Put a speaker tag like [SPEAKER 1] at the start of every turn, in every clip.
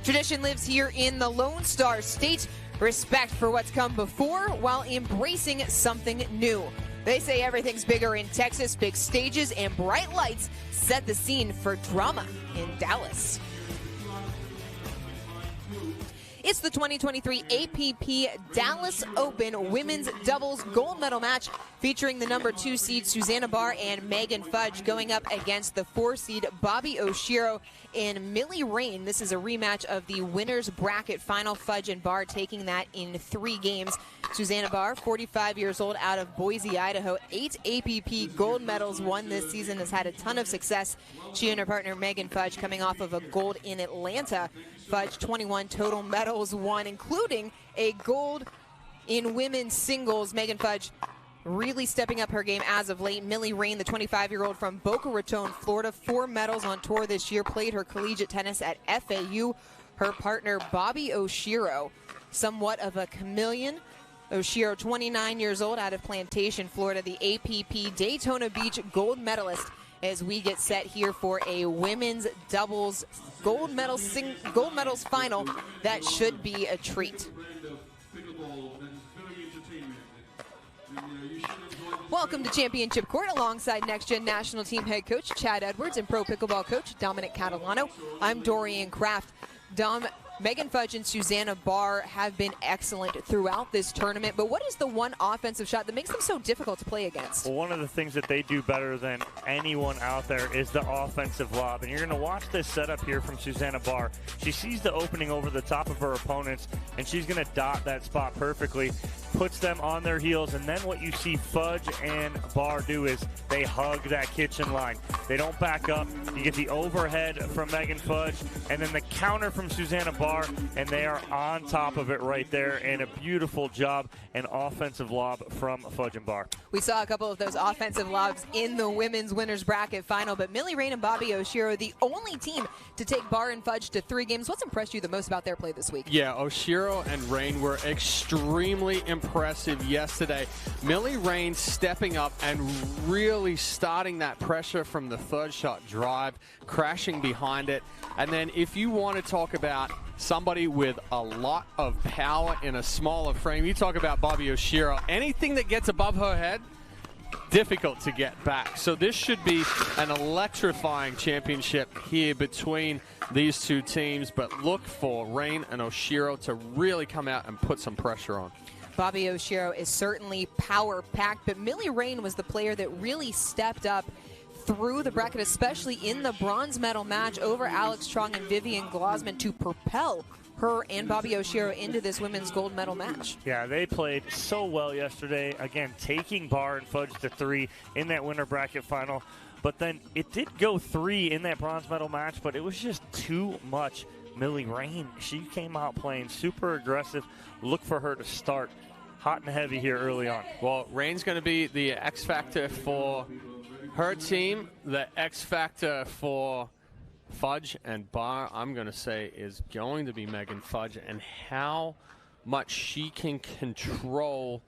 [SPEAKER 1] Tradition lives here in the Lone Star State. Respect for what's come before while embracing something new. They say everything's bigger in Texas. Big stages and bright lights set the scene for drama in Dallas. It's the 2023 APP Dallas Open Women's Doubles Gold Medal match featuring the number 2 seed Susannah Barr and Megan Fudge going up against the 4 seed Bobbi Oshiro and Rane. This is a rematch of the winner's bracket final. Fudge and Barr taking that in 3 games. Susannah Barr, 45 years old, out of Boise, Idaho. 8 APP gold medals won this season, has had a ton of success. She and her partner Megan Fudge coming off of a gold in Atlanta. Fudge, 21 total medals won, including a gold in women's singles. Megan Fudge really stepping up her game as of late. Rane, the 25-year-old from Boca Raton, Florida, 4 medals on tour this year, played her collegiate tennis at FAU. Her partner, Bobbi Oshiro, somewhat of a chameleon. Oshiro, 29 years old, out of Plantation, Florida, the APP Daytona Beach gold medalist, as we get set here for a women's doubles gold medals final that should be a treat. Welcome to Championship Court alongside Next Gen National Team head coach Chad Edwards and pro pickleball coach Dominic Catalano. I'm Dorian Kraft. Dom, Megan Fudge and Susannah Barr have been excellent throughout this tournament, but what is the one offensive shot that makes them so difficult to play against?
[SPEAKER 2] Well, one of the things that they do better than anyone out there is the offensive lob, and you're going to watch this setup here from Susannah Barr. She sees the opening over the top of her opponents, and she's going to dot that spot perfectly, puts them on their heels, and then what you see Fudge and Barr do is they hug that kitchen line. They don't back up. You get the overhead from Megan Fudge, and then the counter from Susannah Barr, and they are on top of it right there, and a beautiful job and offensive lob from Fudge and Barr.
[SPEAKER 1] We saw a couple of those offensive lobs in the women's winners bracket final, but Rane and Bobbi Oshiro, the only team to take Barr and Fudge to 3 games. What's impressed you the most about their play this week?
[SPEAKER 3] Yeah, Oshiro and Rane were extremely impressive yesterday. Rane stepping up and really starting that pressure from the third shot drive, crashing behind it. And then if you want to talk about somebody with a lot of power in a smaller frame, you talk about Bobbi Oshiro. Anything that gets above her head, difficult to get back. So this should be an electrifying championship here between these 2 teams, but look for Rane and Oshiro to really come out and put some pressure on.
[SPEAKER 1] Bobbi Oshiro is certainly power-packed, but Rane was the player that really stepped up through the bracket, especially in the bronze medal match over Alex Trong and Vivian Glosman, to propel her and Bobbi Oshiro into this women's gold medal match.
[SPEAKER 2] Yeah, they played so well yesterday. Again, taking Barr and Fudge to 3 in that winner bracket final. But then it did go 3 in that bronze medal match, but it was just too much. Rane, she came out playing super aggressive. Look for her to start hot and heavy here early on.
[SPEAKER 3] Well, Rane's going to be the X factor for her team. The X factor for Fudge and Barr, I'm going to say, is going to be Megan Fudge, and how much she can control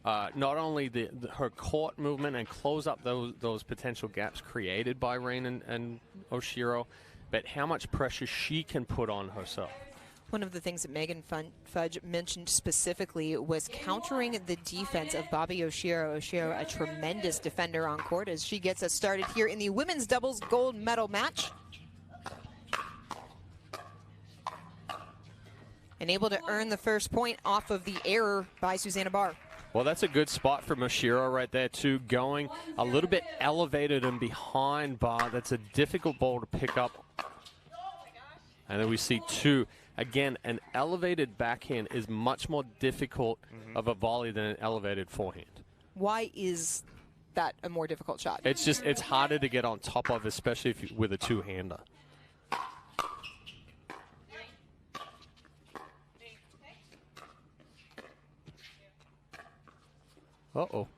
[SPEAKER 3] not only her court movement and close up those potential gaps created by Rane and Oshiro, but how much pressure she can put on herself.
[SPEAKER 1] One of the things that Megan Fudge mentioned specifically was countering the defense of Bobbi Oshiro. Oshiro, a tremendous defender on court, as she gets us started here in the women's doubles gold medal match. And able to earn the first point off of the error by Susannah Barr.
[SPEAKER 3] Well, that's a good spot for Oshiro right there, too, going a little bit elevated and behind Barr. That's a difficult ball to pick up. And then we see 2. Again, an elevated backhand is much more difficult of a volley than an elevated forehand.
[SPEAKER 1] Why is that a more difficult shot?
[SPEAKER 3] It's harder to get on top of, especially if with a 2-hander. Uh-oh.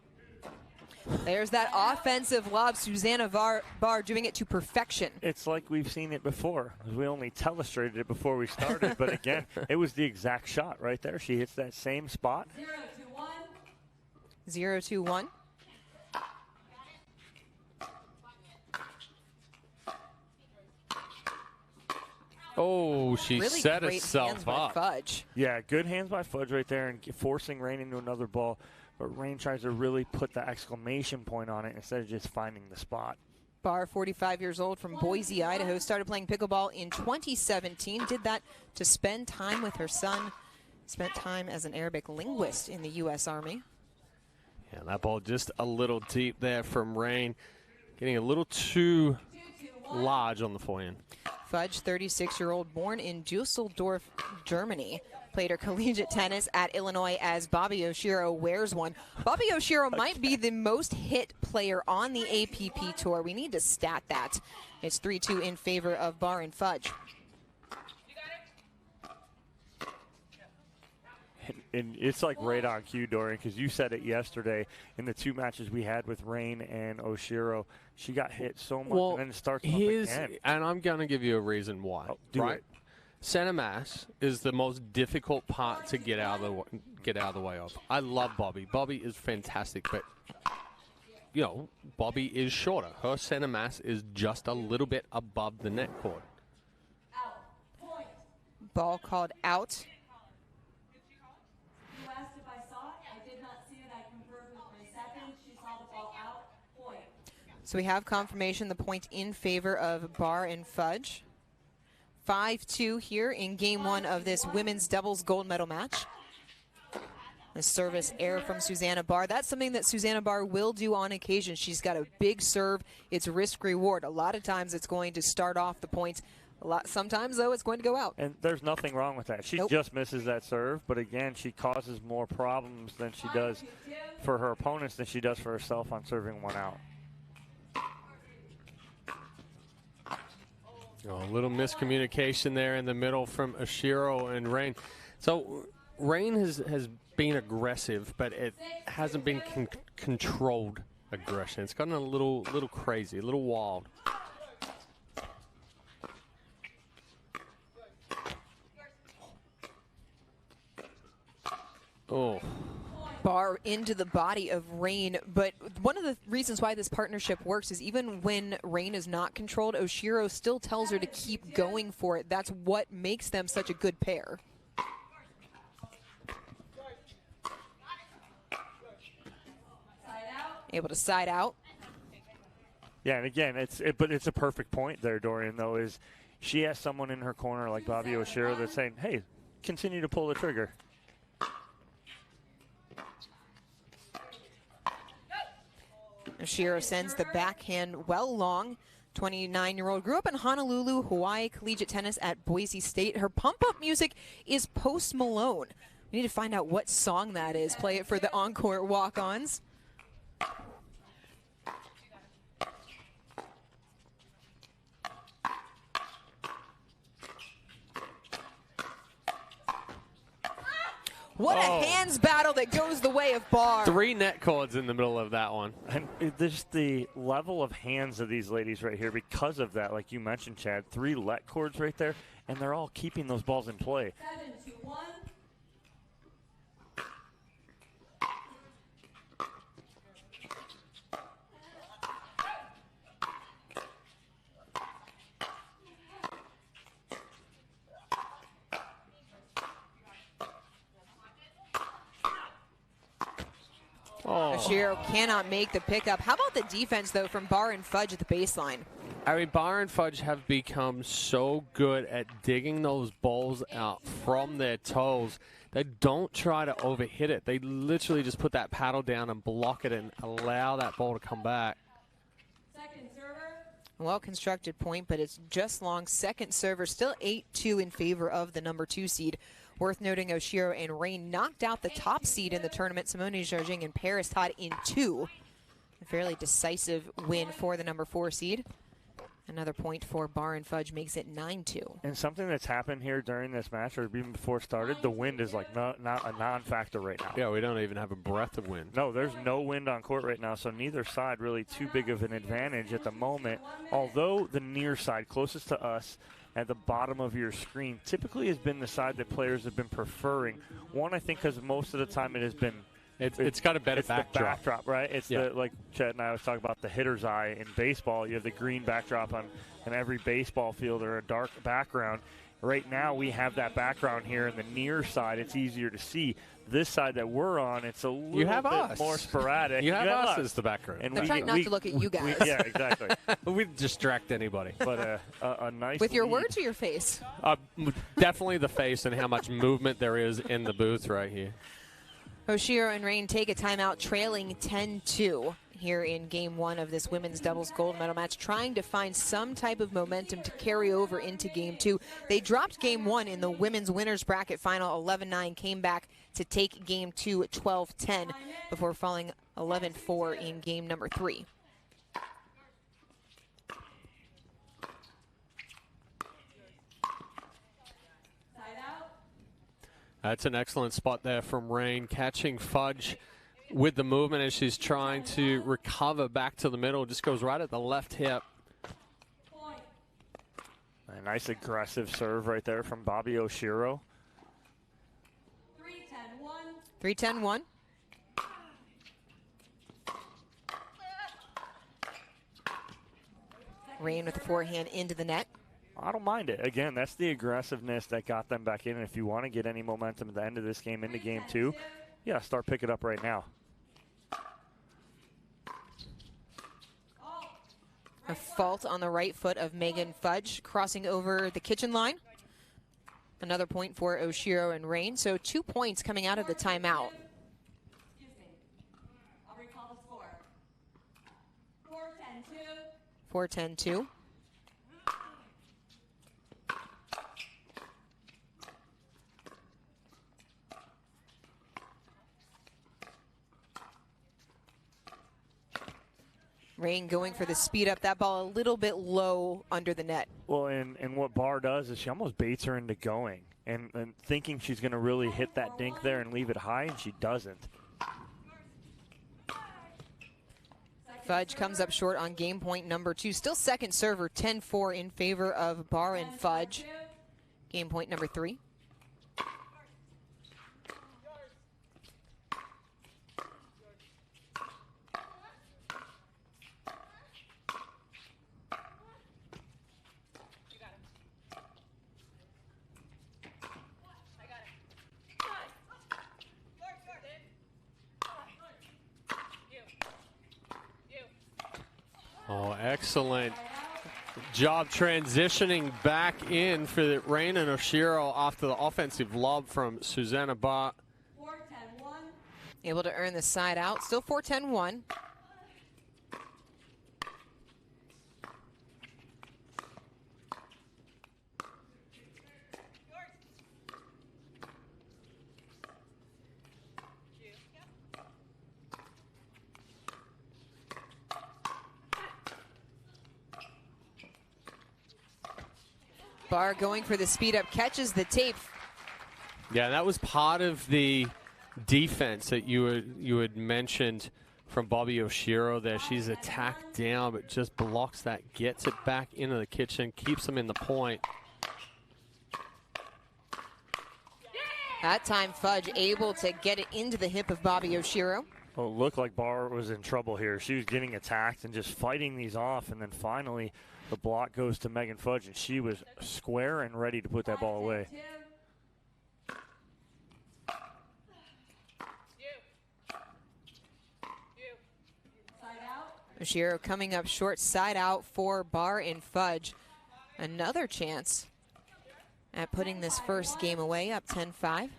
[SPEAKER 1] There's that offensive lob. Susannah Barr doing it to perfection.
[SPEAKER 2] It's like we've seen it before. We only telestrated it before we started, but again, it was the exact shot right there. She hits that same spot.
[SPEAKER 1] 0-2-1.
[SPEAKER 3] Oh, she
[SPEAKER 1] really
[SPEAKER 3] set
[SPEAKER 1] great hands
[SPEAKER 3] herself
[SPEAKER 1] by
[SPEAKER 3] up.
[SPEAKER 1] Fudge.
[SPEAKER 2] Yeah, good hands by Fudge right there and forcing Rane into another ball. But Rane tries to really put the exclamation point on it instead of just finding the spot.
[SPEAKER 1] Barr, 45 years old, from Boise, Idaho, started playing pickleball in 2017. Did that to spend time with her son. Spent time as an Arabic linguist in the U.S. Army.
[SPEAKER 3] Yeah, that ball just a little deep there from Rane. Getting a little too large on the forehand.
[SPEAKER 1] Fudge, 36-year-old, born in Dusseldorf, Germany. Played her collegiate tennis at Illinois as Bobbi Oshiro wears one. Bobbi Oshiro might be the most hit player on the APP Tour. We need to stat that. It's 3-2 in favor of Barr and Fudge.
[SPEAKER 2] And it's like right on cue, Dorian, because you said it yesterday in the 2 matches we had with Rane and Oshiro. She got hit so much, and then it starts up again.
[SPEAKER 3] And I'm going to give you a reason why.
[SPEAKER 2] Right?
[SPEAKER 3] Center mass is the most difficult part to get out of the way of. I love Bobbi. Bobbi is fantastic, but you know, Bobbi is shorter. Her center mass is just a little bit above the net cord.
[SPEAKER 1] Ball called out. So we have confirmation, the point in favor of Barr and Fudge. 5-2 here in game 1 of this women's doubles gold medal match. The service error from Susannah Barr. That's something that Susannah Barr will do on occasion. She's got a big serve. It's risk reward. A lot of times it's going to start off the points. Sometimes, though, it's going to go out.
[SPEAKER 2] And there's nothing wrong with that. She just misses that serve, but again, she causes more problems than she does for her opponents than she does for herself on serving one out.
[SPEAKER 3] Oh, a little miscommunication there in the middle from Oshiro and Rane. So Rane has been aggressive, but it hasn't been controlled aggression. It's gotten a little crazy, a little wild. Oh.
[SPEAKER 1] Barr into the body of Rane, but one of the reasons why this partnership works is even when Rane is not controlled, Oshiro still tells her to keep going for it. That's what makes them such a good pair. Able to side out.
[SPEAKER 2] Yeah, and again, but it's a perfect point there, Dorian, though, is she has someone in her corner like Bobbi Oshiro that's saying, hey, continue to pull the trigger.
[SPEAKER 1] Oshiro sends the backhand well long. 29-year-old grew up in Honolulu, Hawaii, collegiate tennis at Boise State. Her pump-up music is Post Malone. We need to find out what song that is. Play it for the encore walk-ons. What a hands battle that goes the way of Barr.
[SPEAKER 3] 3 net cords in the middle of that one.
[SPEAKER 2] And there's the level of hands of these ladies right here because of that, like you mentioned, Chad. 3 let cords right there, and they're all keeping those balls in play.
[SPEAKER 1] 7-1. Oshiro cannot make the pickup. How about the defense, though, from Barr and Fudge at the baseline?
[SPEAKER 3] I mean, Barr and Fudge have become so good at digging those balls out from their toes. They don't try to overhit it. They literally just put that paddle down and block it and allow that ball to come back.
[SPEAKER 1] Second server. Well-constructed point, but it's just long. Second server, still 8-2 in favor of the number 2 seed. Worth noting, Oshiro and Rane knocked out the top seed in the tournament, Simone Jargin and Paris Todd, in 2. A fairly decisive win for the number 4 seed. Another point for Barr and Fudge makes it 9-2.
[SPEAKER 2] And something that's happened here during this match, or even before it started, the wind is like not a non-factor right now.
[SPEAKER 3] Yeah, we don't even have a breath of wind.
[SPEAKER 2] No, there's no wind on court right now, so neither side really too big of an advantage at the moment. Although the near side, closest to us, at the bottom of your screen, typically has been the side that players have been preferring. One, I think, because most of the time it has been
[SPEAKER 3] it's got a better backdrop.
[SPEAKER 2] The backdrop, right? It's like Chet and I was talking about the hitter's eye in baseball. You have the green backdrop on every baseball field or a dark background. Right now we have that background here in the near side. It's easier to see. This side that we're on, it's a little bit more sporadic.
[SPEAKER 3] You have us as the background.
[SPEAKER 1] And they're trying not to look at you guys.
[SPEAKER 2] Yeah, exactly.
[SPEAKER 3] We distract anybody.
[SPEAKER 2] But a nice
[SPEAKER 1] With your
[SPEAKER 2] lead.
[SPEAKER 1] words or your face?
[SPEAKER 3] Definitely the face and how much movement there is in the booth right here.
[SPEAKER 1] Oshiro and Rane take a timeout, trailing 10-2 here in game one of this women's doubles gold medal match, trying to find some type of momentum to carry over into game two. They dropped game one in the women's winners bracket final 11-9, came back to take game two at 12-10 before falling 11-4 in game number three.
[SPEAKER 3] That's an excellent spot there from Rane, catching Fudge with the movement as she's trying to recover back to the middle. Just goes right at the left hip.
[SPEAKER 2] A nice aggressive serve right there from Bobbi Oshiro.
[SPEAKER 1] 3-10-1. Rane with the forehand into the net.
[SPEAKER 2] I don't mind it. Again, that's the aggressiveness that got them back in. And if you want to get any momentum at the end of this game into game two, yeah, start picking it up right now.
[SPEAKER 1] A fault on the right foot of Megan Fudge, crossing over the kitchen line. Another point for Oshiro and Rane. So 2 points coming out of the timeout. 4-10-2. Rane going for the speed up. That ball a little bit low under the net.
[SPEAKER 2] Well, and what Barr does is she almost baits her into going and thinking she's going to really hit that dink there and leave it high, and she doesn't.
[SPEAKER 1] Fudge comes up short on game point number 2. Still second server, 10-4 in favor of Barr and Fudge. Game point number 3.
[SPEAKER 3] Oh, excellent job transitioning back in for the Rane and Oshiro after the offensive lob from Susannah Barr.
[SPEAKER 1] 4-10-1. Able to earn the side out. Still 4-10-1. Barr going for the speed up, catches the tape.
[SPEAKER 3] Yeah, that was part of the defense that you had mentioned from Bobbi Oshiro there. She's attacked down, but just blocks that, gets it back into the kitchen, keeps them in the point.
[SPEAKER 1] That time, Fudge able to get it into the hip of Bobbi Oshiro.
[SPEAKER 2] Well, it looked like Barr was in trouble here. She was getting attacked and just fighting these off, and then finally the block goes to Megan Fudge, and she was square and ready to put that ball away.
[SPEAKER 1] Oshiro coming up short, side out for Barr and Fudge. Another chance at putting this first game away, up 10-5.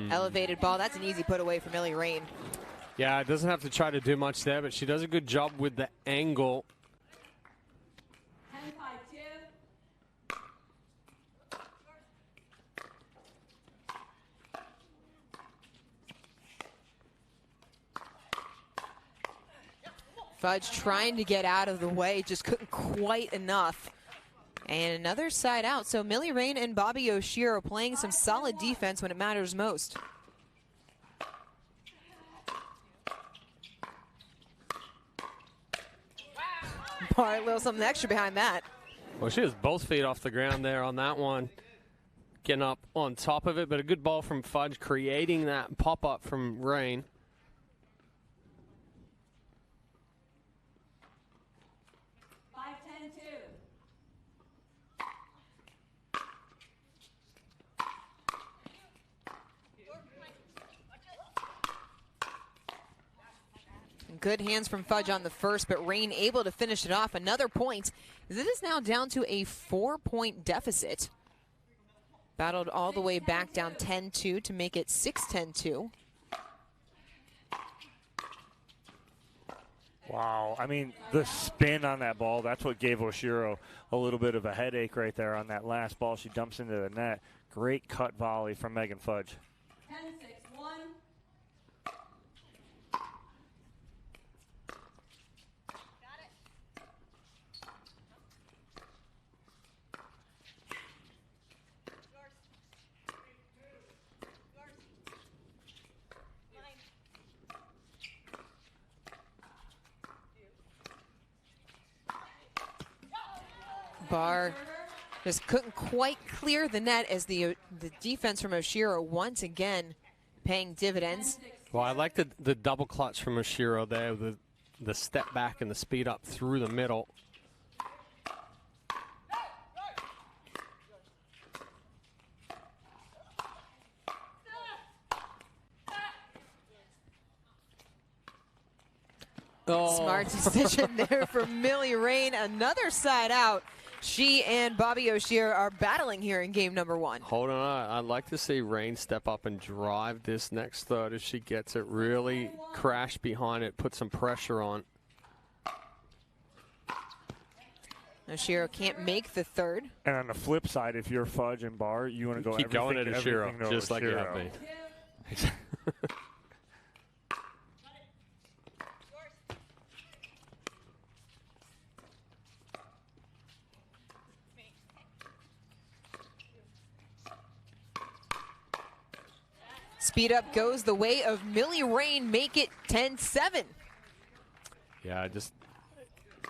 [SPEAKER 1] Elevated ball, that's an easy put away for Millie Rane.
[SPEAKER 3] Yeah, it doesn't have to try to do much there, but she does a good job with the angle.
[SPEAKER 1] 10-5-2. Fudge trying to get out of the way, just couldn't quite enough. And another side out. So Millie Rane and Bobbi Oshiro playing some solid defense when it matters most. Barr, a little something extra behind that.
[SPEAKER 3] Well, she has both feet off the ground there on that one. Getting up on top of it, but a good ball from Fudge, creating that pop-up from Rane.
[SPEAKER 1] Good hands from Fudge on the first, but Rane able to finish it off. Another point. It is now down to a 4-point deficit. Battled all the way back down 10-2 to make it 6-10-2.
[SPEAKER 2] Wow, I mean, the spin on that ball, that's what gave Oshiro a little bit of a headache right there on that last ball. She dumps into the net. Great cut volley from Megan Fudge.
[SPEAKER 4] 10-6-1.
[SPEAKER 1] Barr just couldn't quite clear the net as the defense from Oshiro once again paying dividends.
[SPEAKER 3] Well, I like the double clutch from Oshiro there, the step back and the speed up through the middle. Oh.
[SPEAKER 1] Smart decision there from Millie Rane. Another side out. She and Bobbi Oshiro are battling here in game number 1.
[SPEAKER 3] Hold on, I'd like to see Rane step up and drive this next third if she gets it. Really crash behind it, put some pressure on.
[SPEAKER 1] Oshiro can't make the third.
[SPEAKER 2] And on the flip side, if you're Fudge and Barr, you want to go
[SPEAKER 3] keep going at Oshiro,
[SPEAKER 2] to
[SPEAKER 3] just like you have
[SPEAKER 2] Oshiro.
[SPEAKER 3] been.
[SPEAKER 1] Speed up goes the way of Millie Rane, make it 10-7.
[SPEAKER 3] Yeah,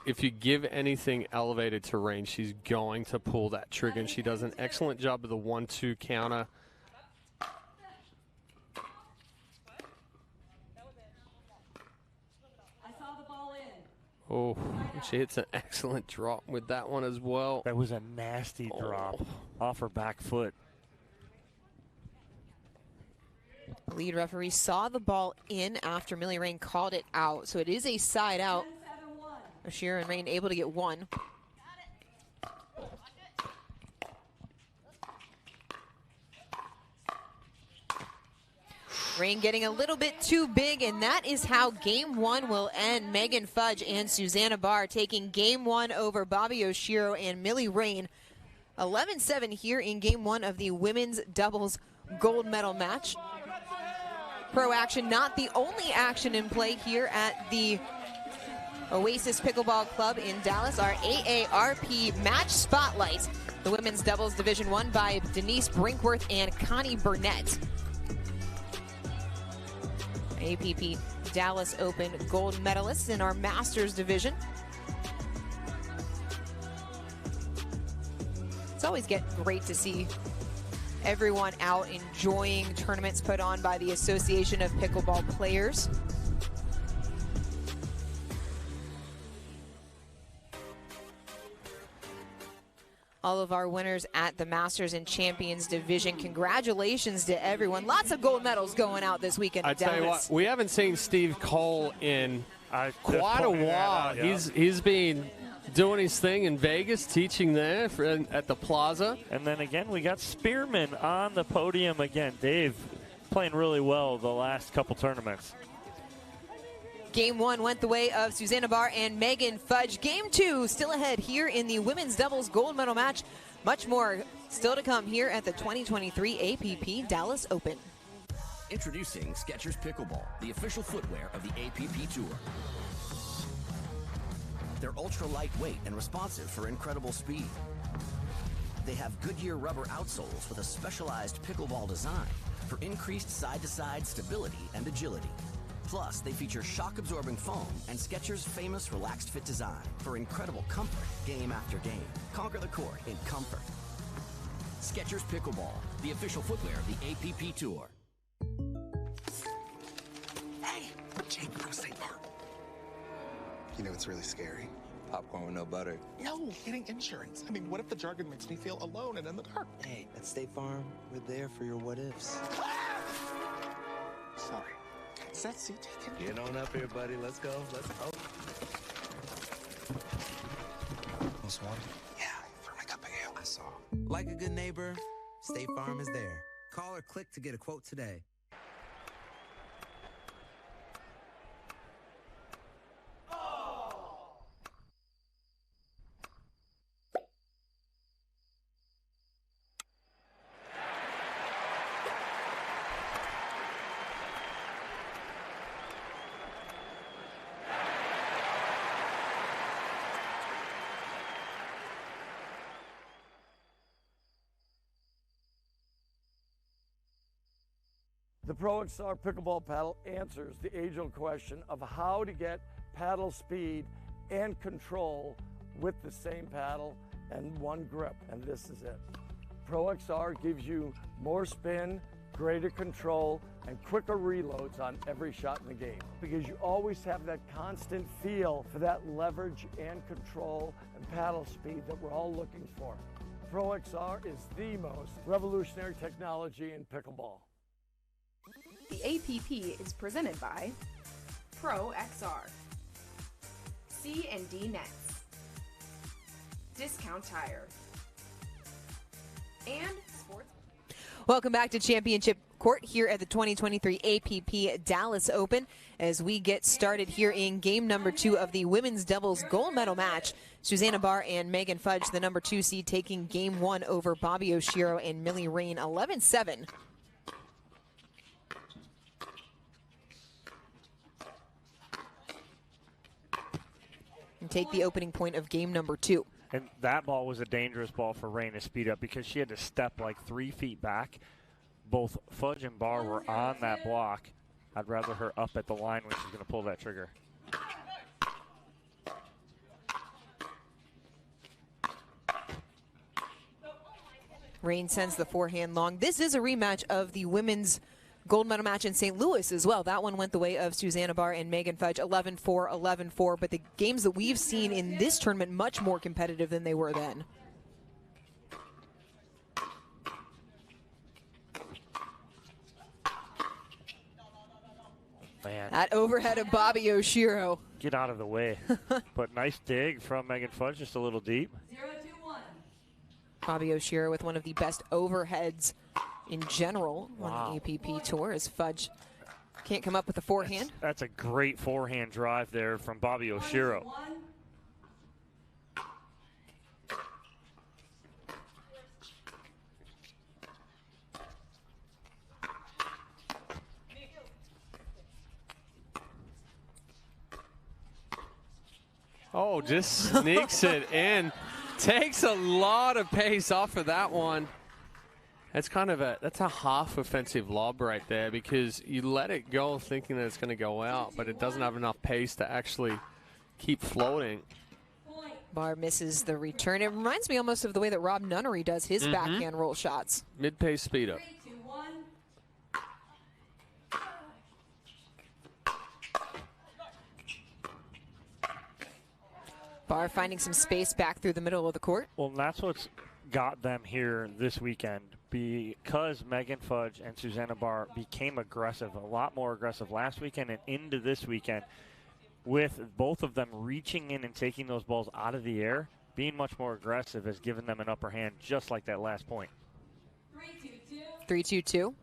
[SPEAKER 3] if you give anything elevated to Rane, she's going to pull that trigger, and she does an excellent job of the 1-2 counter. Oh, she hits an excellent drop with that one as well.
[SPEAKER 2] That was a nasty drop off her back foot.
[SPEAKER 1] Lead referee saw the ball in after Millie Rane called it out, so it is a side out. Oshiro and Rane able to get one. Rane getting a little bit too big, and that is how game 1 will end. Megan Fudge and Susannah Barr taking game 1 over Bobbi Oshiro and Millie Rane. 11-7 here in game 1 of the women's doubles gold medal match. Pro action, not the only action in play here at the Oasis Pickleball Club in Dallas. Our AARP match spotlight. The women's doubles division won by Denise Brinkworth and Connie Burnett. APP Dallas Open gold medalists in our Masters division. It's always great to see everyone out enjoying tournaments put on by the Association of Pickleball Players. All of our winners at the Masters and Champions division. Congratulations to everyone. Lots of gold medals going out this weekend.
[SPEAKER 3] I tell you what, we haven't seen Steve Cole in quite a while. He's been doing his thing in Vegas, teaching there at the Plaza.
[SPEAKER 2] And then again, we got Spearman on the podium again. Dave playing really well the last couple tournaments.
[SPEAKER 1] Game 1 went the way of Susannah Barr and Megan Fudge. Game 2 still ahead here in the women's doubles gold medal match. Much more still to come here at the 2023 APP Dallas Open.
[SPEAKER 5] Introducing Skechers Pickleball, the official footwear of the APP Tour. They're ultra lightweight and responsive for incredible speed. They have Goodyear rubber outsoles with a specialized pickleball design for increased side-to-side stability and agility. Plus, they feature shock-absorbing foam and Skechers' famous relaxed fit design for incredible comfort game after game. Conquer the court in comfort. Skechers Pickleball, the official footwear of the APP Tour.
[SPEAKER 6] Hey, Jake, we're going to St. Barr.
[SPEAKER 7] You know, it's really scary.
[SPEAKER 6] Popcorn with no butter.
[SPEAKER 7] No, getting insurance. I mean, what if the jargon makes me feel alone and in the dark?
[SPEAKER 6] Hey, at State Farm, we're there for your what-ifs.
[SPEAKER 7] Sorry. Set, seat taken.
[SPEAKER 6] Get on up here, buddy. Let's go. Let's go.
[SPEAKER 7] This one? Yeah, for my cup of ale. I saw.
[SPEAKER 4] Like a good neighbor, State Farm is there. Call or click to get a quote today.
[SPEAKER 8] The Pro XR pickleball paddle answers the age-old question of how to get paddle speed and control with the same paddle and one grip, and this is it. Pro XR gives you more spin, greater control, and quicker reloads on every shot in the game because you always have that constant feel for that leverage and control and paddle speed that we're all looking for. Pro XR is the most revolutionary technology in pickleball.
[SPEAKER 9] The APP is presented by Pro XR, C&D Nets, Discount Tire, and Sports.
[SPEAKER 1] Welcome back to Championship Court here at the 2023 APP Dallas Open as we get started here in game number 2 of the women's doubles gold medal match. Susannah Barr and Megan Fudge, the number 2 seed, taking game 1 over Bobbi Oshiro and Milan Rane 11-7. And take the opening point of game number 2.
[SPEAKER 2] And that ball was a dangerous ball for Rane to speed up because she had to step like 3 feet back. Both Fudge and Barr were on that block. I'd rather her up at the line when she's going to pull that trigger.
[SPEAKER 1] Rane sends the forehand long. This is a rematch of the women's gold medal match in St. Louis as well. That one went the way of Susannah Barr and Megan Fudge, 11-4, 11-4. But the games that we've seen in this tournament, much more competitive than they were then.
[SPEAKER 2] Man.
[SPEAKER 1] That overhead of Bobbi Oshiro.
[SPEAKER 2] Get out of the way. But nice dig from Megan Fudge, just a little deep.
[SPEAKER 9] 0-2-1.
[SPEAKER 1] Bobbi Oshiro with one of the best overheads in general on the APP Tour as Fudge can't come up with a forehand.
[SPEAKER 2] That's a great forehand drive there from Bobbi Oshiro.
[SPEAKER 3] Oh, just sneaks it in. Takes a lot of pace off of that one. That's kind of that's a half offensive lob right there because you let it go thinking that it's going to go out, but it doesn't have enough pace to actually keep floating.
[SPEAKER 1] Barr misses the return. It reminds me almost of the way that Rob Nunnery does his backhand roll shots.
[SPEAKER 3] Mid-pace speed up.
[SPEAKER 1] Barr finding some space back through the middle of the court.
[SPEAKER 2] Well, that's what's got them here this weekend because Megan Fudge and Susannah Barr became aggressive, a lot more aggressive last weekend and into this weekend, with both of them reaching in and taking those balls out of the air. Being much more aggressive has given them an upper hand, just like that last point.
[SPEAKER 1] 3-2-2.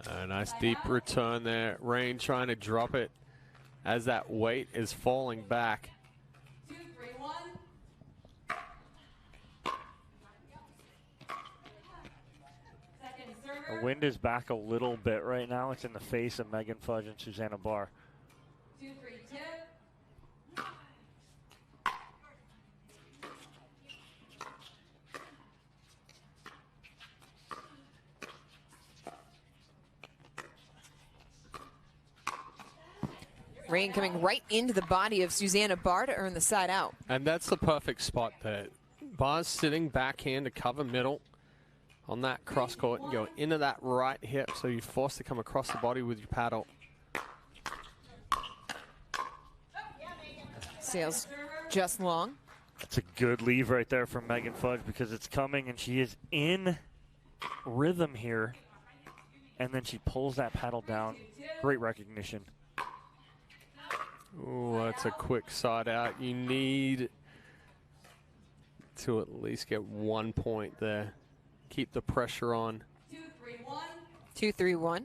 [SPEAKER 3] A nice deep return there. Rane trying to drop it as that weight is falling back.
[SPEAKER 9] 2-3-1.
[SPEAKER 2] The wind is back a little bit right now. It's in the face of Megan Fudge and Susannah Barr.
[SPEAKER 9] 2-3-2.
[SPEAKER 1] Rane coming right into the body of Susannah Barr to earn the side out.
[SPEAKER 3] And that's the perfect spot there. Barr's sitting backhand to cover middle on that cross court and go into that right hip, so you're forced to come across the body with your paddle.
[SPEAKER 1] Sails just long.
[SPEAKER 2] It's a good leave right there from Megan Fudge because it's coming and she is in rhythm here. and then she pulls that paddle down. Great recognition.
[SPEAKER 3] Oh, that's a quick side out. You need to at least get 1 point there. Keep the pressure on.
[SPEAKER 1] 2-3-1. 2-3-1.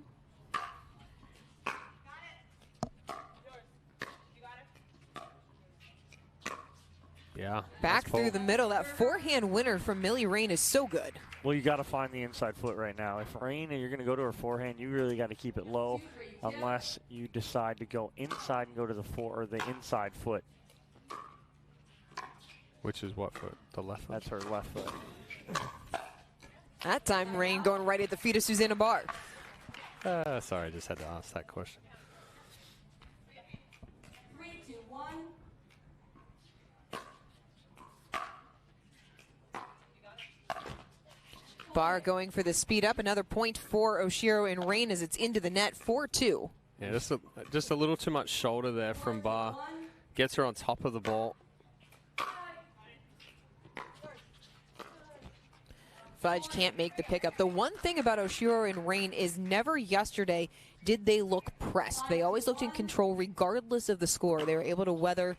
[SPEAKER 3] Yeah.
[SPEAKER 1] Back through the middle. That forehand winner from Millie Rane is so good.
[SPEAKER 2] Well, you got to find the inside foot right now. If Rane, you're going to go to her forehand, you really got to keep it low, unless you decide to go inside and go to the inside foot.
[SPEAKER 3] Which is what foot? The left foot?
[SPEAKER 2] That's her left foot.
[SPEAKER 1] That time, Rane going right at the feet of Susannah Barr.
[SPEAKER 3] Sorry, I just had to ask that question.
[SPEAKER 9] 3-2-1.
[SPEAKER 1] Barr going for the speed up. Another point for Oshiro and Rane as it's into the net. 4-2.
[SPEAKER 3] Yeah, just a little too much shoulder there from Barr. Gets her on top of the ball.
[SPEAKER 1] Fudge can't make the pickup. The one thing about Oshiro and Rane is never yesterday did they look pressed. They always looked in control regardless of the score. They were able to weather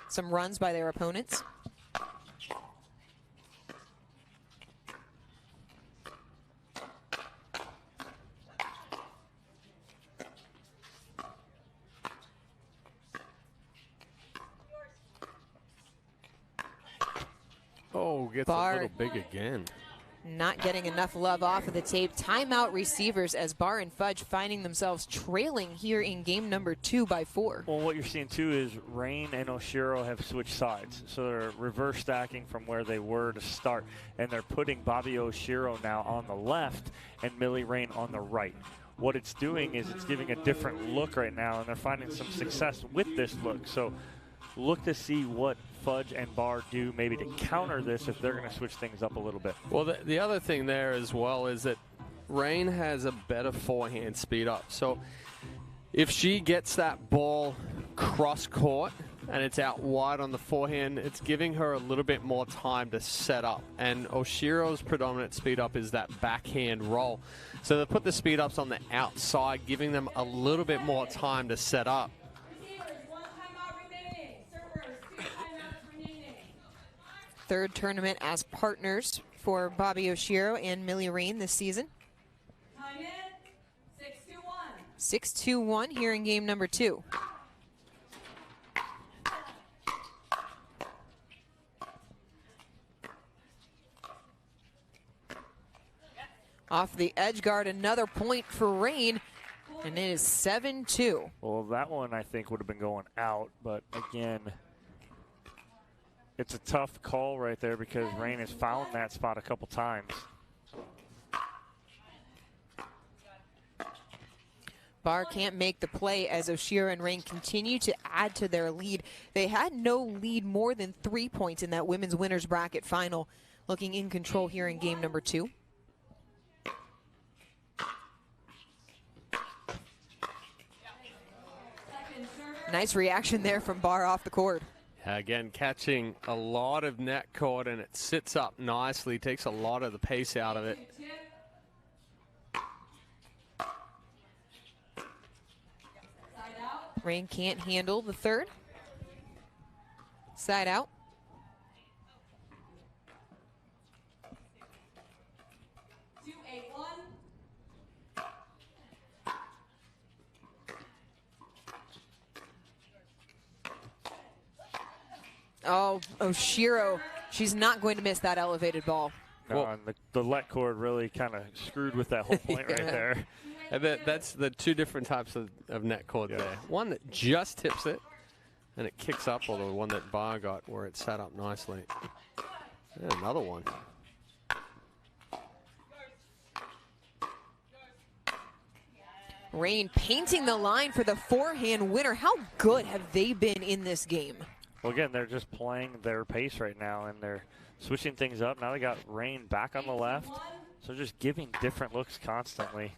[SPEAKER 1] some runs by their opponents.
[SPEAKER 3] Oh, gets
[SPEAKER 1] Barr
[SPEAKER 3] a little big again.
[SPEAKER 1] Not getting enough love off of the tape. Timeout receivers as Barr and Fudge finding themselves trailing here in game number 2 by 4.
[SPEAKER 2] Well, what you're seeing too is Rane and Oshiro have switched sides. So they're reverse stacking from where they were to start. And they're putting Bobbi Oshiro now on the left and Millie Rane on the right. What it's doing is it's giving a different look right now, and they're finding some success with this look. So look to see what Fudge and Barr do maybe to counter this if they're going to switch things up a little bit.
[SPEAKER 3] Well, the other thing there as well is that Rane has a better forehand speed up. So if she gets that ball cross court and it's out wide on the forehand, it's giving her a little bit more time to set up. And Oshiro's predominant speed up is that backhand roll. So they put the speed ups on the outside, giving them a little bit more time to set up.
[SPEAKER 1] Third tournament as partners for Bobbi Oshiro and Millie Rane this season. 6-2-1. 6-2-1 here in game number 2. Off the edge guard, another point for Rane, and it is 7-2.
[SPEAKER 2] Well, that one I think would have been going out, but again, it's a tough call right there because Rane has found that spot a couple times.
[SPEAKER 1] Barr can't make the play as Oshiro and Rane continue to add to their lead. They had no lead more than 3 points in that women's winners bracket final, looking in control here in game number 2. Nice reaction there from Barr off the court.
[SPEAKER 3] Again, catching a lot of net court, and it sits up nicely, takes a lot of the pace out of it.
[SPEAKER 1] Rane can't handle the third. Side out. Oh, Oshiro, she's not going to miss that elevated ball.
[SPEAKER 2] No, and the let cord really kind of screwed with that whole point right there.
[SPEAKER 3] And that's the two different types of net cord there. One that just tips it, and it kicks up, or the one that Barr got where it sat up nicely. And another one.
[SPEAKER 1] Rane painting the line for the forehand winner. How good have they been in this game?
[SPEAKER 2] Well, again, they're just playing their pace right now, and they're switching things up. Now they got Rane back on the left, so just giving different looks constantly.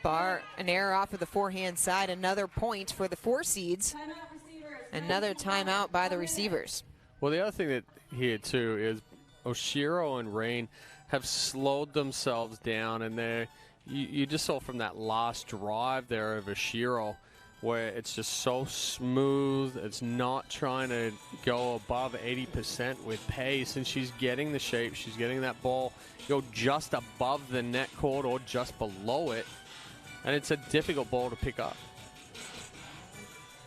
[SPEAKER 1] Barr, an error off of the forehand side. Another point for the 4 seeds. Another timeout by the receivers.
[SPEAKER 3] Well, the other thing that here, too, is Oshiro and Rane have slowed themselves down, and you just saw from that last drive there of Oshiro, where it's just so smooth. It's not trying to go above 80% with pace, and she's getting the shape. She's getting that ball go just above the net cord or just below it, and it's a difficult ball to pick up.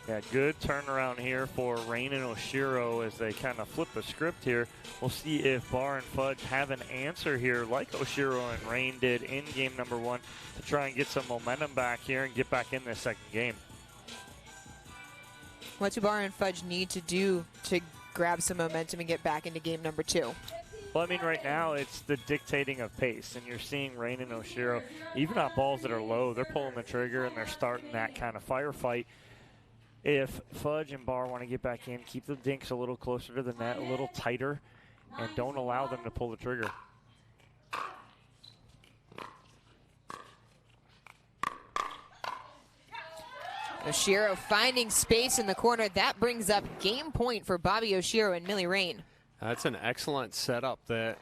[SPEAKER 2] Yeah, good turnaround here for Rane and Oshiro as they kind of flip the script here. We'll see if Barr and Fudge have an answer here like Oshiro and Rane did in game number 1 to try and get some momentum back here and get back in this second game.
[SPEAKER 1] What do Barr and Fudge need to do to grab some momentum and get back into game number 2?
[SPEAKER 2] Well, I mean, right now it's the dictating of pace, and you're seeing Rane and Oshiro, even on balls that are low, they're pulling the trigger and they're starting that kind of firefight. If Fudge and Barr want to get back in, keep the dinks a little closer to the net, a little tighter, and don't allow them to pull the trigger.
[SPEAKER 1] Oshiro finding space in the corner. That brings up game point for Bobbi Oshiro and Millie Rane.
[SPEAKER 3] That's an excellent setup there.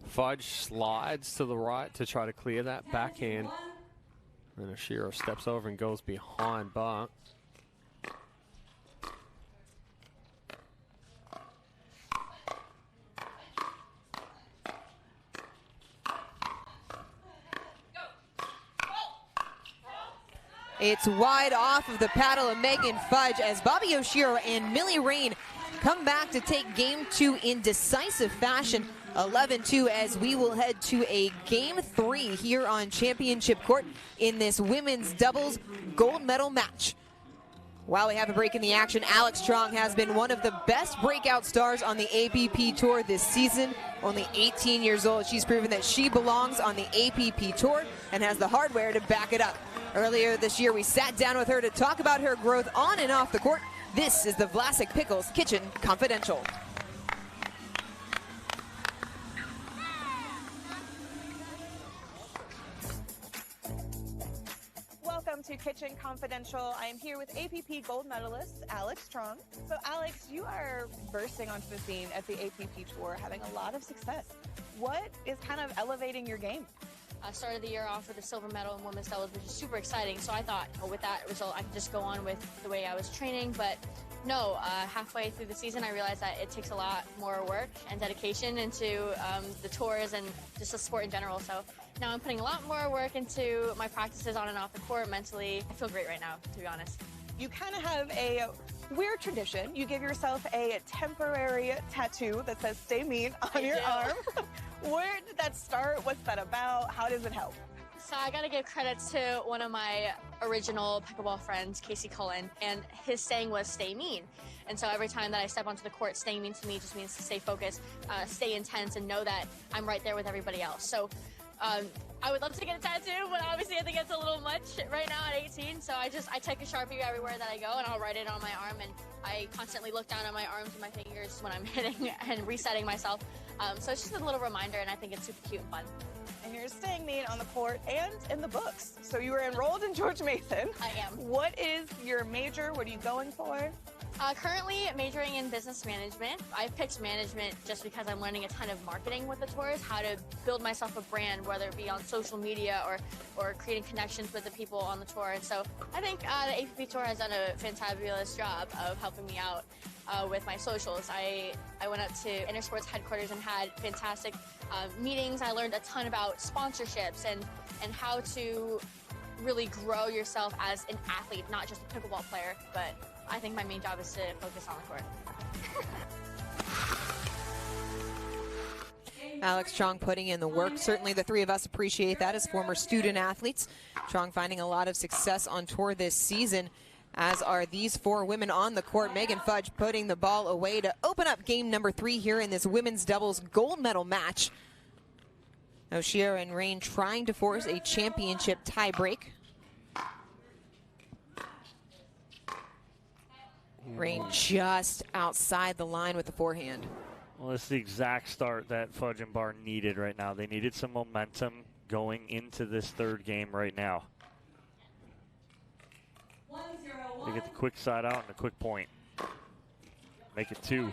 [SPEAKER 3] Fudge slides to the right to try to clear that backhand. And Oshiro steps over and goes behind Barr.
[SPEAKER 1] It's wide off of the paddle of Megan Fudge as Bobbi Oshiro and Millie Rane come back to take game 2 in decisive fashion, 11-2, as we will head to a game 3 here on championship court in this women's doubles gold medal match. While we have a break in the action, Alex Strong has been one of the best breakout stars on the APP Tour this season. Only 18 years old, she's proven that she belongs on the APP Tour and has the hardware to back it up. Earlier this year, we sat down with her to talk about her growth on and off the court. This is the Vlasic Pickles Kitchen Confidential.
[SPEAKER 10] Welcome to Kitchen Confidential. I am here with APP gold medalist Alex Strong. So Alex, you are bursting onto the scene at the APP Tour, having a lot of success. What is kind of elevating your game?
[SPEAKER 11] I started the year off with a silver medal in women's doubles, which is super exciting. So I thought, with that result, I could just go on with the way I was training. But no, halfway through the season, I realized that it takes a lot more work and dedication into the tours and just the sport in general. So now I'm putting a lot more work into my practices on and off the court. Mentally, I feel great right now, to be honest.
[SPEAKER 10] You kind of have a weird tradition. You give yourself a temporary tattoo that says "Stay Mean" on your arm. Where did that start? What's that about? How does it help?
[SPEAKER 11] So I got to give credit to one of my original pickleball friends, Casey Cullen, and his saying was "Stay mean." And so every time that I step onto the court, staying mean to me just means to stay focused, stay intense, and know that I'm right there with everybody else. So I would love to get a tattoo, but obviously I think it's a little much right now at 18. So I take a Sharpie everywhere that I go, and I'll write it on my arm. And I constantly look down at my arms and my fingers when I'm hitting and resetting myself. So it's just a little reminder, and I think it's super cute and fun.
[SPEAKER 10] And you're staying mean on the court and in the books. So you were enrolled in George Mason.
[SPEAKER 11] I am.
[SPEAKER 10] What is your major? What are you going for?
[SPEAKER 11] Currently majoring in business management. I picked management just because I'm learning a ton of marketing with the tours, how to build myself a brand, whether it be on social media or creating connections with the people on the tour. And so I think the APP Tour has done a fantabulous job of helping me out with my socials. I went up to Intersports headquarters and had fantastic meetings. I learned a ton about sponsorships and how to really grow yourself as an athlete, not just a pickleball player, but I think my main job is to focus on the court.
[SPEAKER 1] Alex Strong putting in the work. Certainly the three of us appreciate that as former student athletes. Strong finding a lot of success on tour this season, as are these four women on the court. Megan Fudge putting the ball away to open up game number 3 here in this women's doubles gold medal match. Oshiro and Rane trying to force a championship tiebreak. Rane just outside the line with the forehand.
[SPEAKER 2] Well, it's the exact start that Fudge and Barr needed right now. They needed some momentum going into this third game right now. They get the quick side out and a quick point. Make it 2.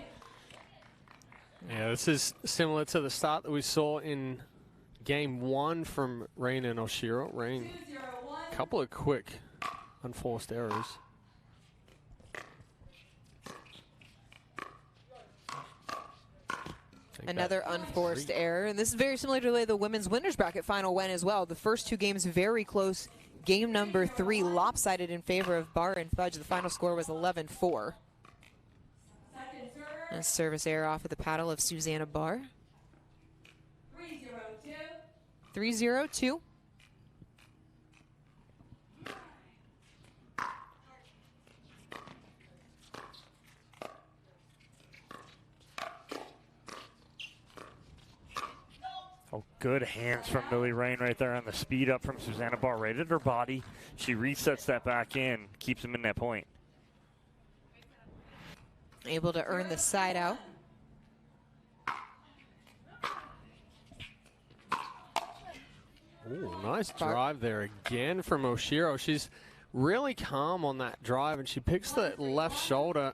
[SPEAKER 3] Yeah, this is similar to the start that we saw in Game 1 from Rane and Oshiro. Rane, a couple of quick unforced errors.
[SPEAKER 1] Another unforced error, and this is very similar to the way the women's winners bracket final went as well. The first 2 games very close. Game number 3 lopsided in favor of Barr and Fudge. The final score was 11-4. A service error off of the paddle of Susannah Barr. 3-0-2.
[SPEAKER 2] Oh, good hands from Millie Rane right there on the speed up from Susannah Barr. Right at her body. She resets that back in, keeps him in that point.
[SPEAKER 1] Able to earn the side out.
[SPEAKER 3] Ooh, nice drive there again from Oshiro. She's really calm on that drive, and she picks the left shoulder.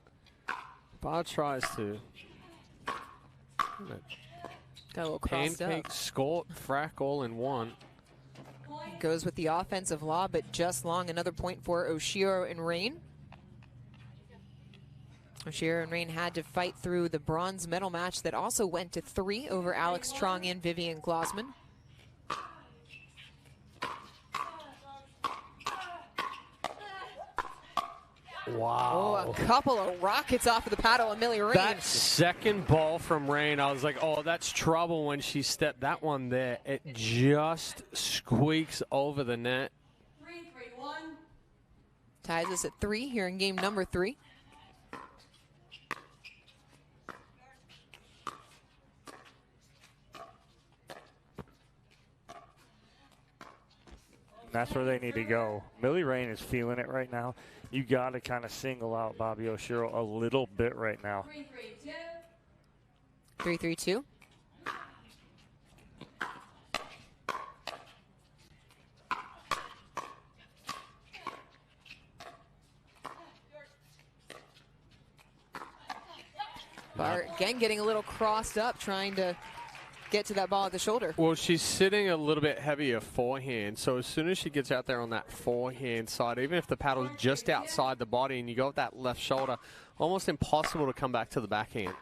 [SPEAKER 3] Barr tries to
[SPEAKER 1] Got a little crossed
[SPEAKER 3] pancake,
[SPEAKER 1] up.
[SPEAKER 3] scort, frack all in one.
[SPEAKER 1] Goes with the offensive lob, but just long. Another point for Oshiro and Rane. Oshiro and Rane had to fight through the bronze medal match that also went to 3 over Alex Trong and Vivian Glossman.
[SPEAKER 3] Wow.
[SPEAKER 1] Oh, a couple of rockets off of the paddle of Millie Rane.
[SPEAKER 3] That second ball from Rane, I was like, oh, that's trouble when she stepped that one there. It just squeaks over the net.
[SPEAKER 1] 3-3-1. Ties us at 3 here in game number 3.
[SPEAKER 2] That's where they need to go. Millie Rane is feeling it right now. You got to kind of single out Bobbi Oshiro a little bit right now.
[SPEAKER 1] 3-3-2. Barr again getting a little crossed up, trying to get to that ball at the shoulder.
[SPEAKER 3] Well, she's sitting a little bit heavier forehand, so as soon as she gets out there on that forehand side, even if the paddle's just outside the body and you go with that left shoulder, almost impossible to come back to the backhand.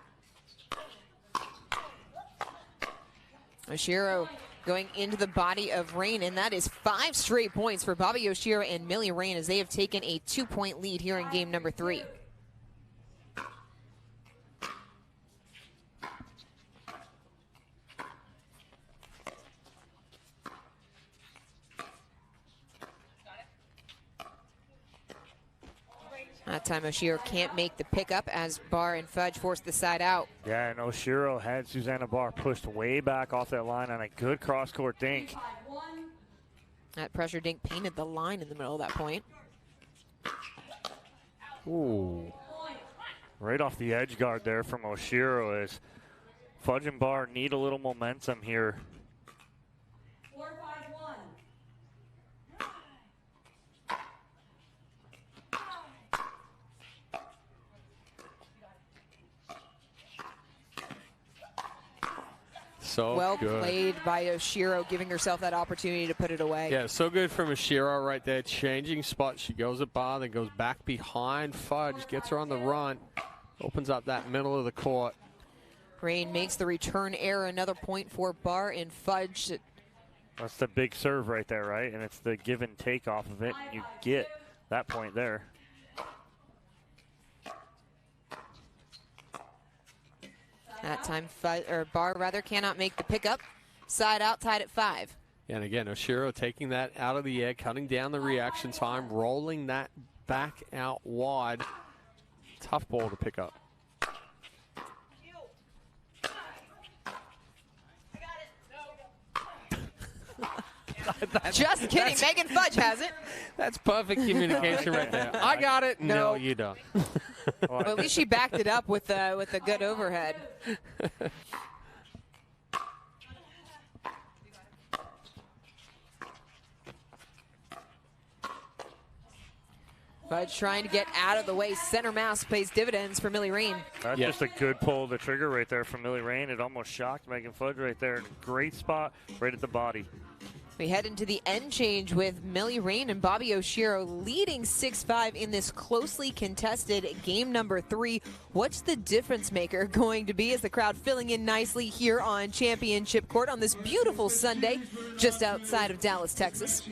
[SPEAKER 1] Oshiro going into the body of Rane, and that is 5 straight points for Bobbi Oshiro and Millie Rane as they have taken a 2-point lead here in game number 3. That time Oshiro can't make the pickup as Barr and Fudge force the side out.
[SPEAKER 2] Yeah, and Oshiro had Susannah Barr pushed way back off that line on a good cross-court dink.
[SPEAKER 1] That pressure dink painted the line in the middle of that point.
[SPEAKER 3] Ooh.
[SPEAKER 2] Right off the edge guard there from Oshiro as Fudge and Barr need a little momentum here.
[SPEAKER 1] 4-5-1.
[SPEAKER 3] So
[SPEAKER 1] well
[SPEAKER 3] good.
[SPEAKER 1] played by Oshiro, giving herself that opportunity to put it away.
[SPEAKER 3] Yeah, so good from Oshiro right there. Changing spot. She goes at Barr, then goes back behind Fudge, gets her on the run, opens up that middle of the court.
[SPEAKER 1] Rane makes the return error. Another point for Barr and Fudge.
[SPEAKER 2] That's the big serve right there, right? And it's the give and take off of it. You get that point there.
[SPEAKER 1] That time, Barr rather cannot make the pickup. Side out, tied at 5.
[SPEAKER 3] And again, Oshiro taking that out of the air, cutting down the reaction time, rolling that back out wide. Tough ball to pick up.
[SPEAKER 1] Just kidding. Megan Fudge has it.
[SPEAKER 3] That's perfect communication right there. I got it. No, you don't.
[SPEAKER 1] Well, at least she backed it up with a good overhead. Fudge trying to get out of the way. Center mass pays dividends for Millie Rane.
[SPEAKER 2] That's just a good pull of the trigger right there from Millie Rane. It almost shocked Megan Fudge right there. Great spot right at the body.
[SPEAKER 1] We head into the end change with Millie Rane and Bobbi Oshiro leading 6-5 in this closely contested game number 3. What's the difference maker going to be as the crowd filling in nicely here on Championship Court on this beautiful Sunday just outside of Dallas, Texas?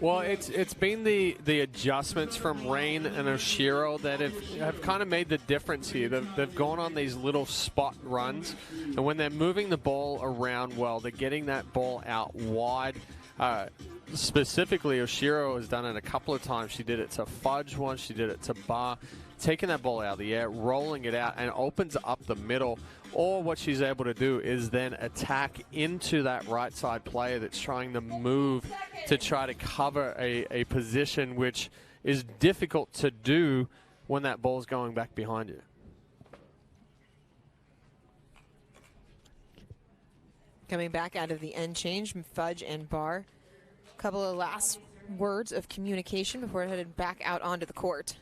[SPEAKER 3] Well, it's been the adjustments from Rane and Oshiro that have kind of made the difference here. They've gone on these little spot runs, and when they're moving the ball around well, they're getting that ball out wide. Specifically, Oshiro has done it a couple of times. She did it to Fudge once, she did it to Barr, taking that ball out of the air, rolling it out, and opens up the middle. Or what she's able to do is then attack into that right side player that's trying to move to try to cover a position which is difficult to do when that ball's going back behind you.
[SPEAKER 1] Coming back out of the end change, Fudge and Barr. A couple of last words of communication before headed back out onto the court,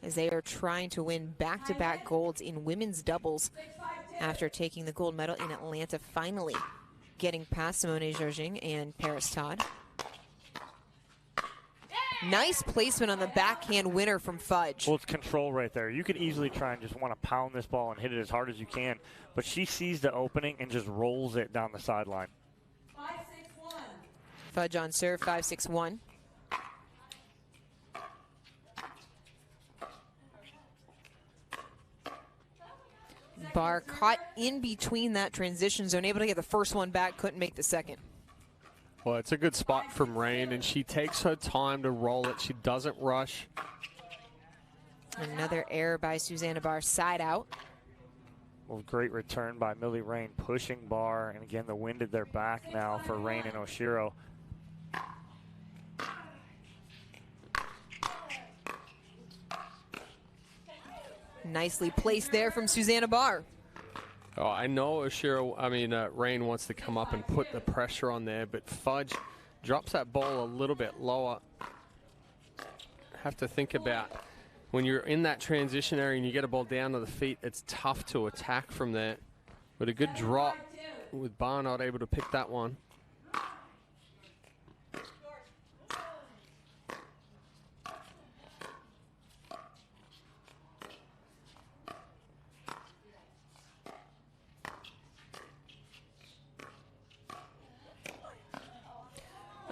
[SPEAKER 1] as they are trying to win back-to-back golds in women's doubles after taking the gold medal in Atlanta, finally getting past Simone Jorging and Paris Todd. Nice placement on the backhand winner from Fudge.
[SPEAKER 2] Well, it's control right there. You could easily try and just want to pound this ball and hit it as hard as you can, but she sees the opening and just rolls it down the sideline.
[SPEAKER 9] 5-6-1.
[SPEAKER 1] Fudge on serve, 5-6-1. Barr caught in between that transition zone, able to get the first one back, couldn't make the second.
[SPEAKER 3] Well, it's a good spot from Rane, and she takes her time to roll it. She doesn't rush.
[SPEAKER 1] Another error by Susannah Barr, side out.
[SPEAKER 2] Well, great return by Millie Rane, pushing Barr, and again, the wind at their back now for Rane and Oshiro.
[SPEAKER 1] Nicely placed there from Susannah Barr.
[SPEAKER 3] Oh, I know Rane wants to come up and put the pressure on there, but Fudge drops that ball a little bit lower. Have to think about when you're in that transition area and you get a ball down to the feet, it's tough to attack from there. But a good drop with Barr not able to pick that one.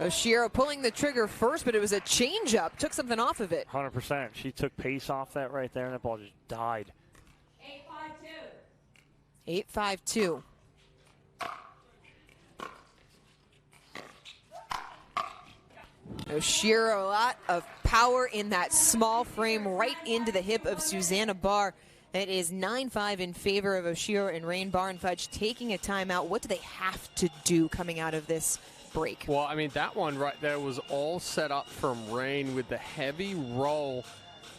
[SPEAKER 1] Oshiro pulling the trigger first, but it was a change-up. Took something off of it.
[SPEAKER 2] 100%. She took pace off that right there, and that ball just died.
[SPEAKER 1] 8-5-2. 8-5-2. Oshiro, a lot of power in that small frame right into the hip of Susannah Barr. It is 9-5 in favor of Oshiro and Rane. Barr and Fudge taking a timeout. What do they have to do coming out of this break?
[SPEAKER 3] Well, I mean, that one right there was all set up from Rane with the heavy roll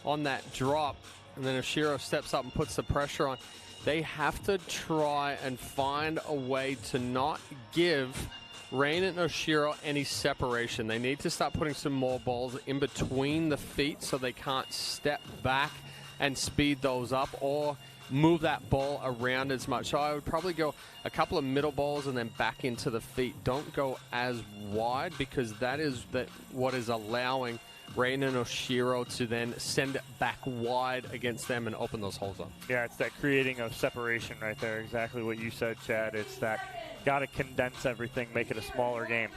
[SPEAKER 3] on that drop. And then Oshiro steps up and puts the pressure on. They have to try and find a way to not give Rane and Oshiro any separation. They need to start putting some more balls in between the feet so they can't step back and speed those up or move that ball around as much. So I would probably go a couple of middle balls and then back into the feet. Don't go as wide, because that is what is allowing Rane and Oshiro to then send it back wide against them and open those holes up.
[SPEAKER 2] Yeah, it's that creating of separation right there. Exactly what you said, Chad. It's that got to condense everything, make it a smaller game.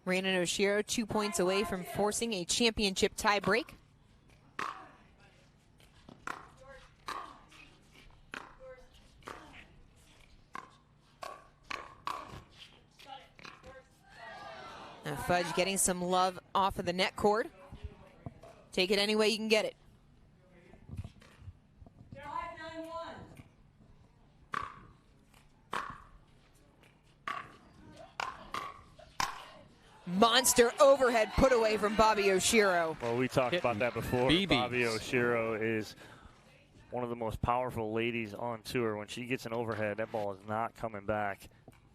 [SPEAKER 1] Rane and Oshiro 2 points away from forcing a championship tie break. Now Fudge getting some love off of the net cord. Take it any way you can get it. Monster overhead put away from Bobbi Oshiro.
[SPEAKER 2] Well, we talked about that before.
[SPEAKER 3] BB.
[SPEAKER 2] Bobbi Oshiro is one of the most powerful ladies on tour. When she gets an overhead, that ball is not coming back.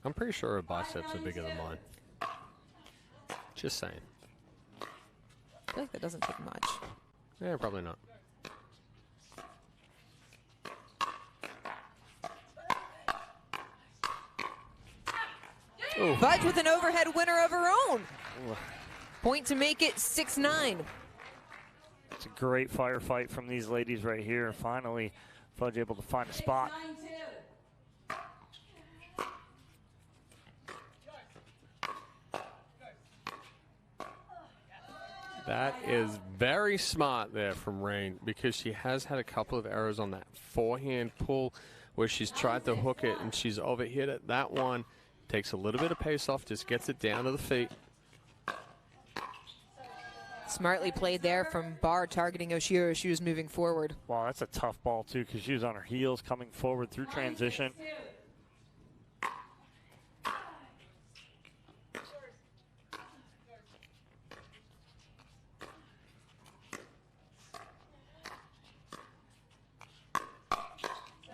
[SPEAKER 3] I'm pretty sure her biceps are bigger than mine. Just saying.
[SPEAKER 1] I feel like that doesn't take much.
[SPEAKER 3] Yeah, probably not.
[SPEAKER 1] Ooh. Fudge with an overhead winner of her own. Point to make it 6-9.
[SPEAKER 2] It's a great firefight from these ladies right here. And finally, Fudge able to find a spot.
[SPEAKER 3] That is very smart there from Rane, because she has had a couple of errors on that forehand pull where she's tried to hook it and she's overhit it. That one takes a little bit of pace off, just gets it down to the feet.
[SPEAKER 1] Smartly played there from Barr, targeting Oshiro. She was moving forward.
[SPEAKER 2] Wow, that's a tough ball, too, because she was on her heels coming forward through transition.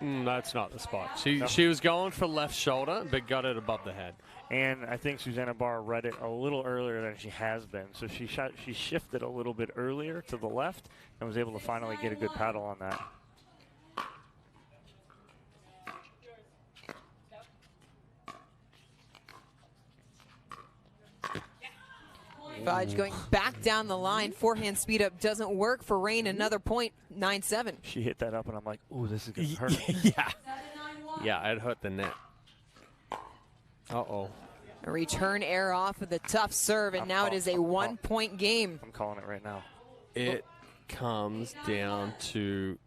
[SPEAKER 3] That's not the spot. She was going for left shoulder, but got it above the head.
[SPEAKER 2] And I think Susannah Barr read it a little earlier than she has been. So she shifted a little bit earlier to the left and was able to finally get a good paddle on that.
[SPEAKER 1] Fudge going back down the line. Forehand speed up doesn't work for Rane. Another point, 9-7.
[SPEAKER 2] She hit that up, and I'm like, ooh, this is going to hurt.
[SPEAKER 3] Yeah. Yeah, it hurt the net. Uh-oh.
[SPEAKER 1] A return error off of the tough serve, and now it is a one-point game.
[SPEAKER 2] I'm calling it right now.
[SPEAKER 3] It comes down to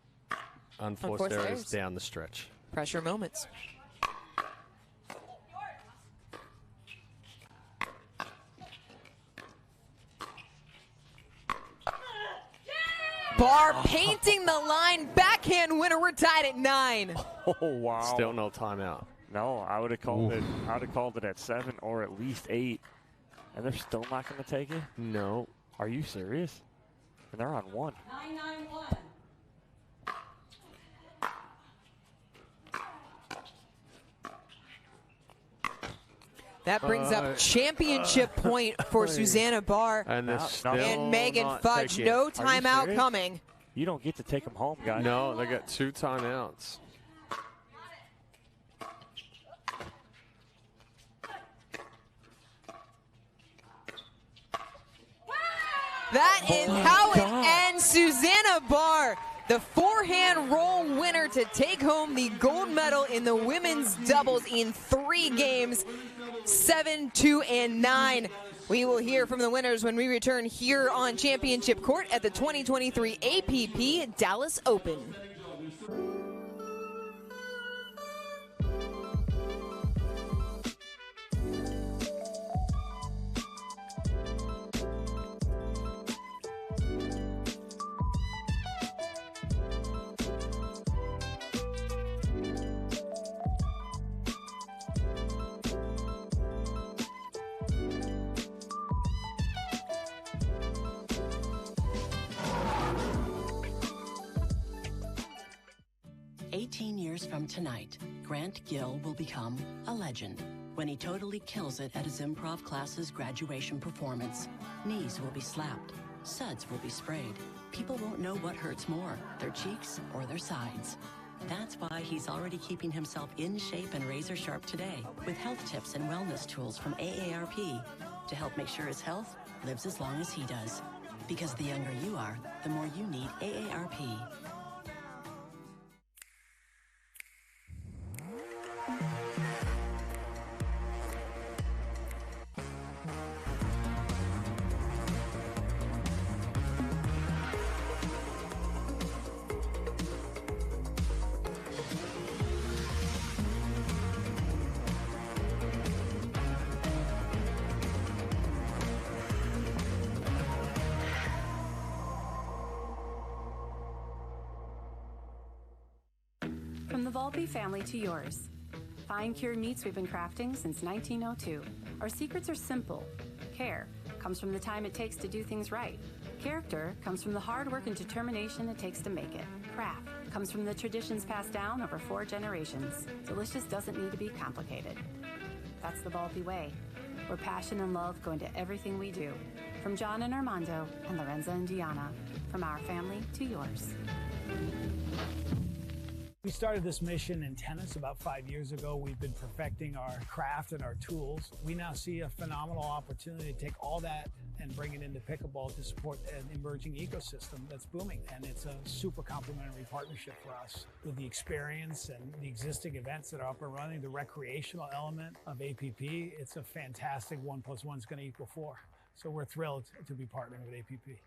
[SPEAKER 3] unforced errors down the stretch.
[SPEAKER 1] Pressure moments. Barr painting the line, backhand winner. We're tied at 9.
[SPEAKER 2] Oh, wow.
[SPEAKER 3] Still no timeout.
[SPEAKER 2] No, I would have called it. I would have called it at 7 or at least 8, and they're still not going to take it.
[SPEAKER 3] No.
[SPEAKER 2] Are you serious? And they're on 1.
[SPEAKER 9] 9-9-1.
[SPEAKER 1] That brings up championship point for Susannah Barr
[SPEAKER 3] and
[SPEAKER 1] Megan Fudge. No timeout coming.
[SPEAKER 2] You don't get to take them home, guys.
[SPEAKER 3] No, they got 2 timeouts.
[SPEAKER 1] That is how it ends. Susannah Barr, the forehand roll winner, to take home the gold medal in the women's doubles in 3 games, 7, 2, and 9. We will hear from the winners when we return here on Championship Court at the 2023 APP Dallas Open.
[SPEAKER 12] From tonight, Grant Gill will become a legend when he totally kills it at his improv class's graduation performance. Knees will be slapped, suds will be sprayed. People won't know what hurts more, their cheeks or their sides. That's why he's already keeping himself in shape and razor sharp today with health tips and wellness tools from AARP to help make sure his health lives as long as he does. Because the younger you are, the more you need AARP.
[SPEAKER 13] From the Bobbi family to yours. Fine cured meats we've been crafting since 1902. Our secrets are simple. Care comes from the time it takes to do things right. Character comes from the hard work and determination it takes to make it. Craft Comes from the traditions passed down over 4 generations. Delicious doesn't need to be complicated. That's the Bobbi way, where passion and love go into everything we do. From John and Armando and Lorenza and Diana, from our family to yours.
[SPEAKER 14] We started this mission in tennis about 5 years ago. We've been perfecting our craft and our tools. We now see a phenomenal opportunity to take all that and bring it into pickleball to support an emerging ecosystem that's booming. And it's a super complementary partnership for us with the experience and the existing events that are up and running, the recreational element of APP. It's a fantastic 1 + 1 is going to equal 4. So we're thrilled to be partnering with APP.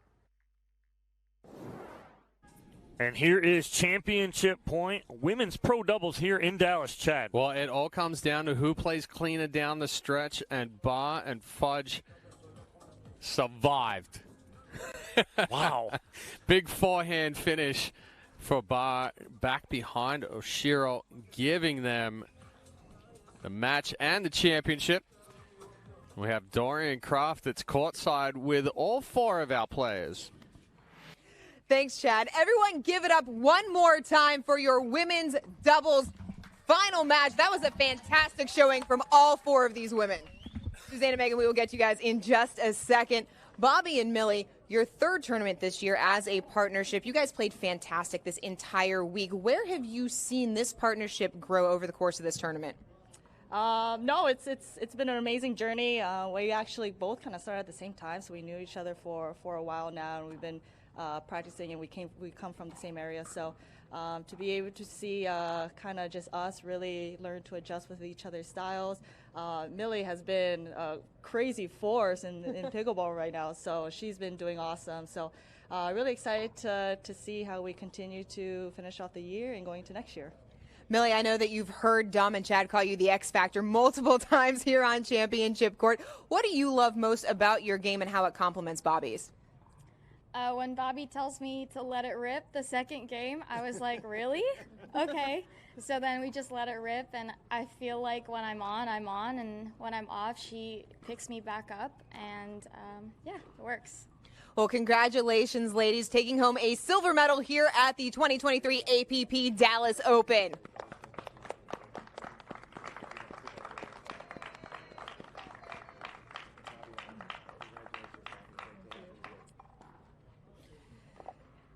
[SPEAKER 2] And here is championship point, women's pro doubles here in Dallas, Chad.
[SPEAKER 3] Well, it all comes down to who plays cleaner down the stretch, and Barr and Fudge survived.
[SPEAKER 2] Wow.
[SPEAKER 3] Big forehand finish for Barr back behind Oshiro, giving them the match and the championship. We have Dorian Kraft that's courtside with all 4 of our players.
[SPEAKER 1] Thanks, Chad. Everyone give it up one more time for your women's doubles final match. That was a fantastic showing from all 4 of these women. Susannah, Megan, we will get to you guys in just a second. Bobbi and Millie, your 3rd tournament this year as a partnership. You guys played fantastic this entire week. Where have you seen this partnership grow over the course of this tournament?
[SPEAKER 15] No, it's been an amazing journey. We actually both kind of started at the same time, so we knew each other for a while now, and we've been practicing, and we come from the same area. So to be able to see kind of just us really learn to adjust with each other's styles. Millie has been a crazy force in pickleball right now, so she's been doing awesome. So really excited to see how we continue to finish off the year and going into next year.
[SPEAKER 1] Millie, I know that you've heard Dom and Chad call you the X Factor multiple times here on Championship Court. What do you love most about your game and how it complements Bobbi's?
[SPEAKER 16] When Bobbi tells me to let it rip the second game, I was like, really? Okay. So then we just let it rip, and I feel like when I'm on, and when I'm off, she picks me back up, and yeah, it works.
[SPEAKER 1] Well, congratulations, ladies, taking home a silver medal here at the 2023 APP Dallas Open.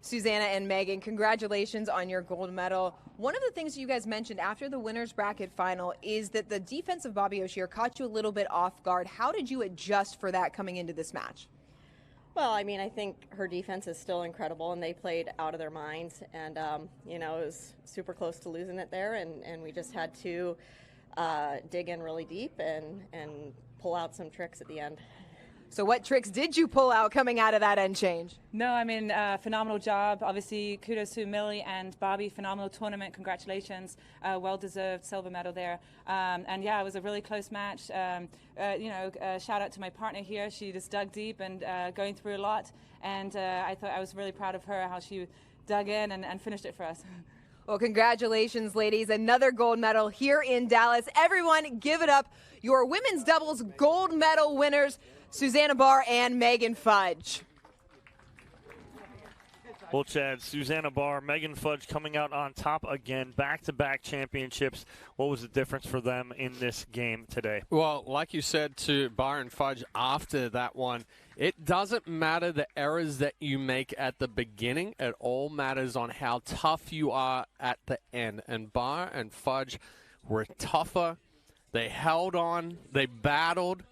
[SPEAKER 1] Susannah and Megan, congratulations on your gold medal. One of the things you guys mentioned after the winner's bracket final is that the defense of Bobbi Oshiro caught you a little bit off guard. How did you adjust for that coming into this match?
[SPEAKER 17] Well, I mean, I think her defense is still incredible, and they played out of their minds. And, you know, it was super close to losing it there, and we just had to dig in really deep and pull out some tricks at the end.
[SPEAKER 1] So what tricks did you pull out coming out of that end change?
[SPEAKER 18] No, I mean, phenomenal job. Obviously, kudos to Millie and Bobbi. Phenomenal tournament. Congratulations. Well-deserved silver medal there. And, yeah, it was a really close match. Shout out to my partner here. She just dug deep and going through a lot. And I thought I was really proud of her, how she dug in and finished it for us.
[SPEAKER 1] Well, congratulations, ladies. Another gold medal here in Dallas. Everyone, give it up. Your women's doubles gold medal winners, Susannah Barr and Megan Fudge.
[SPEAKER 2] Well, Chad, Susannah Barr, Megan Fudge coming out on top again, back-to-back championships. What was the difference for them in this game today?
[SPEAKER 3] Well, like you said to Barr and Fudge after that one, it doesn't matter the errors that you make at the beginning. It all matters on how tough you are at the end. And Barr and Fudge were tougher. They held on. They battled.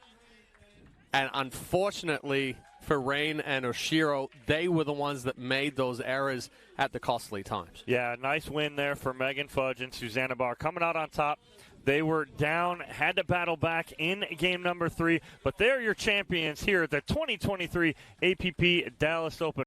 [SPEAKER 3] And unfortunately for Rane and Oshiro, they were the ones that made those errors at the costly times.
[SPEAKER 2] Yeah, nice win there for Megan Fudge and Susannah Barr. Coming out on top, they were down, had to battle back in game number 3, but they're your champions here at the 2023 APP Dallas Open.